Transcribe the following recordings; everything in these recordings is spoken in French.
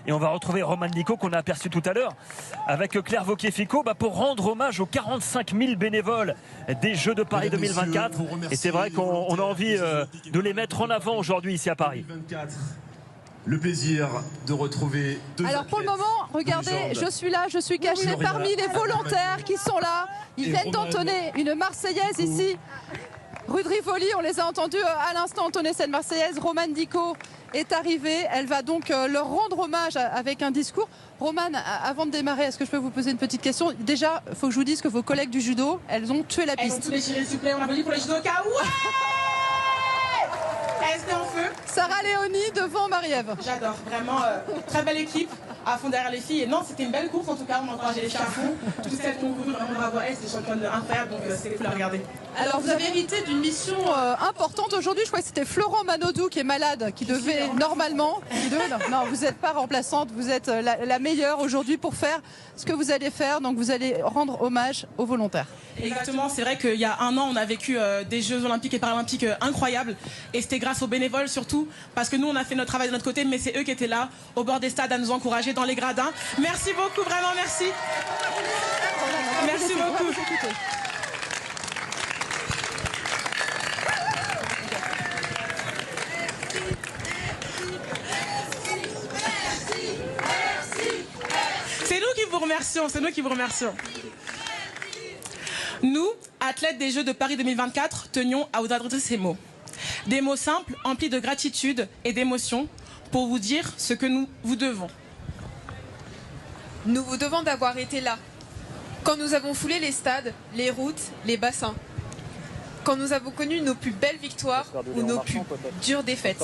Et on va retrouver Roman Nico qu'on a aperçu tout à l'heure avec Claire Vauquier-Ficot pour rendre hommage aux 45 000 bénévoles des Jeux de Paris 2024. Et c'est vrai qu'on a envie de les mettre en avant aujourd'hui ici à Paris. Le plaisir de retrouver deux. Alors pour le moment, regardez, je suis là, je suis cachée parmi les volontaires qui sont là. Ils viennent d'entonner une Marseillaise ici, rue de Rivoli. On les a entendus à l'instant entonner cette Marseillaise. Roman Dico est arrivée. Elle va donc leur rendre hommage avec un discours. Roman, avant de démarrer, est-ce que je peux vous poser une petite question? Déjà, il faut que je vous dise que vos collègues du judo, elles ont tué la piste. Elles ont tous déchiré, s'il vous plaît. On applaudit pour les judokas. Ouais! Elles étaient en feu. Sarah Léonie devant Marie-Ève. J'adore, vraiment très belle équipe, à fond derrière les filles. Et non, c'était une belle course en tout cas, on encourageait les filles à fond. Toutes celles qui ont couru, vraiment bravo à elles, c'est des championnes incroyables, donc c'était cool à regarder. Alors vous avez hérité d'une mission importante aujourd'hui. Je crois que c'était Florent Manodou qui est malade, qui devait normalement... Non, vous n'êtes pas remplaçante, vous êtes la meilleure aujourd'hui pour faire ce que vous allez faire. Donc vous allez rendre hommage aux volontaires. Exactement, c'est vrai qu'il y a un an, on a vécu des Jeux Olympiques et Paralympiques incroyables. Et c'était grâce aux bénévoles surtout, parce que nous on a fait notre travail de notre côté, mais c'est eux qui étaient là, au bord des stades, à nous encourager dans les gradins. Merci beaucoup, vraiment merci. Merci beaucoup. C'est nous qui vous remercions, c'est nous qui vous remercions. Nous, athlètes des Jeux de Paris 2024, tenions à vous adresser ces mots. Des mots simples, emplis de gratitude et d'émotion, pour vous dire ce que nous vous devons. Nous vous devons d'avoir été là, quand nous avons foulé les stades, les routes, les bassins. Quand nous avons connu nos plus belles victoires ou nos plus dures défaites.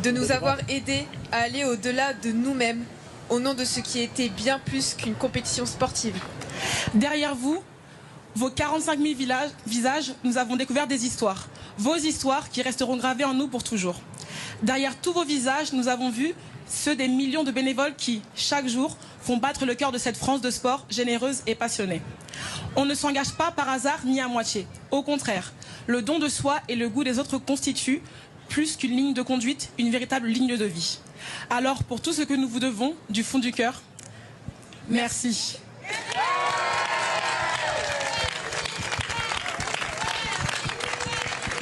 De nous avoir aidés à aller au-delà de nous-mêmes, au nom de ce qui était bien plus qu'une compétition sportive. Derrière vous, vos 45 000 visages, nous avons découvert des histoires. Vos histoires qui resteront gravées en nous pour toujours. Derrière tous vos visages, nous avons vu ceux des millions de bénévoles qui, chaque jour, font battre le cœur de cette France de sport généreuse et passionnée. On ne s'engage pas par hasard ni à moitié. Au contraire, le don de soi et le goût des autres constituent, plus qu'une ligne de conduite, une véritable ligne de vie. Alors, pour tout ce que nous vous devons, du fond du cœur, merci.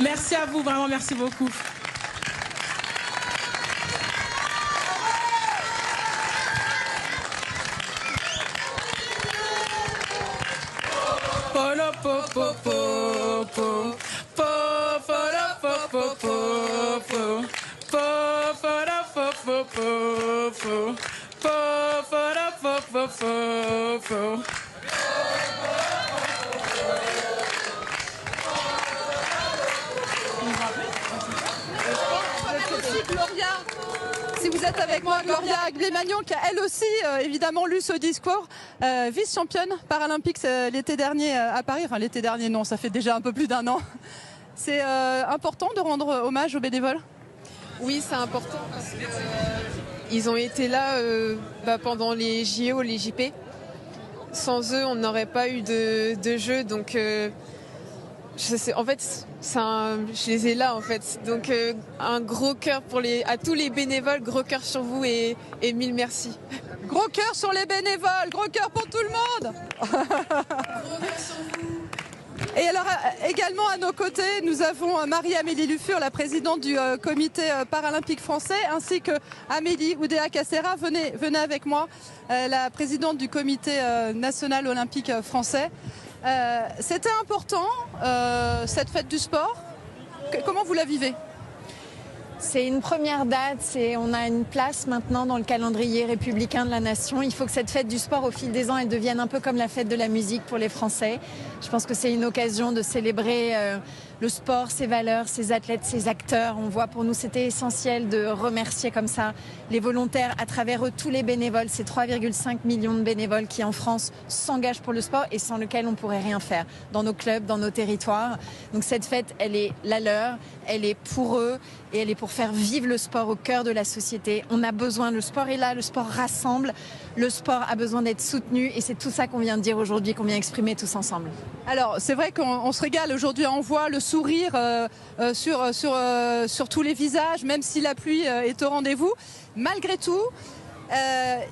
Merci à vous, vraiment, merci beaucoup. Gloria, si vous êtes avec moi, Gloria Glémagnon, qui a elle aussi évidemment lu ce discours, vice-championne paralympique l'été dernier à Paris. Enfin l'été dernier non, ça fait déjà un peu plus d'un an. C'est important de rendre hommage aux bénévoles? Oui, c'est important parce qu'ils ont été là pendant les JO, les JP. Sans eux, on n'aurait pas eu de jeu, donc en fait, je les ai là en fait. Donc un gros cœur à tous les bénévoles, gros cœur sur vous et mille merci. Gros cœur sur les bénévoles, gros cœur pour tout le monde. Gros cœur sur vous. Et alors également à nos côtés, nous avons Marie-Amélie Lufur, la présidente du comité paralympique français, ainsi que Amélie Oudéa-Castéra. Venez avec moi, la présidente du comité national olympique français. C'était important, cette fête du sport. Comment vous la vivez? C'est une première date, on a une place maintenant dans le calendrier républicain de la nation. Il faut que cette fête du sport, au fil des ans, elle devienne un peu comme la fête de la musique pour les Français. Je pense que c'est une occasion de célébrer le sport, ses valeurs, ses athlètes, ses acteurs. On voit, pour nous, c'était essentiel de remercier comme ça les volontaires, à travers eux, tous les bénévoles, ces 3,5 millions de bénévoles qui, en France, s'engagent pour le sport et sans lequel on ne pourrait rien faire dans nos clubs, dans nos territoires. Donc cette fête, elle est la leur, elle est pour eux et elle est pour faire vivre le sport au cœur de la société. On a besoin, le sport est là, le sport rassemble, le sport a besoin d'être soutenu et c'est tout ça qu'on vient de dire aujourd'hui, qu'on vient exprimer tous ensemble. Alors c'est vrai qu'on se régale aujourd'hui, on voit le sourire sur tous les visages, même si la pluie est au rendez-vous. Malgré tout,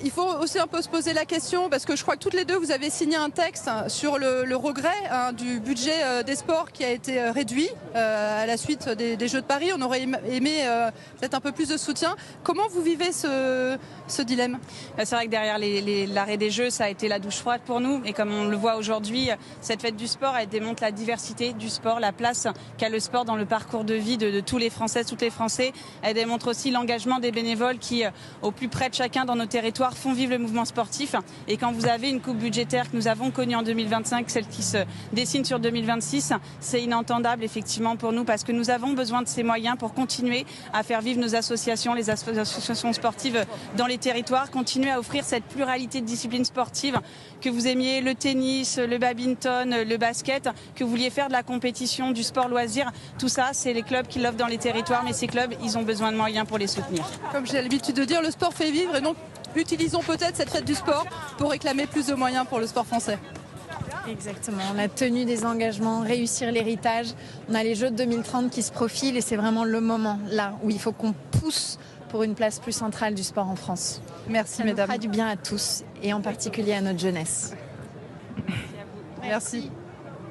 Il faut aussi un peu se poser la question, parce que je crois que toutes les deux, vous avez signé un texte sur le regret du budget des sports qui a été réduit à la suite des Jeux de Paris. On aurait aimé peut-être un peu plus de soutien. Comment vous vivez ce dilemme ? C'est vrai que derrière l'arrêt des Jeux, ça a été la douche froide pour nous. Et comme on le voit aujourd'hui, cette fête du sport, elle démontre la diversité du sport, la place qu'a le sport dans le parcours de vie de tous les Français, toutes les Français. Elle démontre aussi l'engagement des bénévoles qui, au plus près de chacun dans nos territoires, font vivre le mouvement sportif. Et quand vous avez une coupe budgétaire que nous avons connue en 2025, celle qui se dessine sur 2026, c'est inentendable effectivement pour nous, parce que nous avons besoin de ces moyens pour continuer à faire vivre nos associations, les associations sportives dans les territoires, continuer à offrir cette pluralité de disciplines sportives, que vous aimiez le tennis, le badminton, le basket, que vous vouliez faire de la compétition, du sport loisir, tout ça, c'est les clubs qui l'offrent dans les territoires, mais ces clubs, ils ont besoin de moyens pour les soutenir. Comme j'ai l'habitude de dire, le sport fait vivre, et donc utilisons peut-être cette fête du sport pour réclamer plus de moyens pour le sport français. Exactement, la tenue des engagements, réussir l'héritage. On a les Jeux de 2030 qui se profilent et c'est vraiment le moment là où il faut qu'on pousse pour une place plus centrale du sport en France. Merci Ça mesdames. nous fera du bien à tous et en particulier à notre jeunesse. Merci.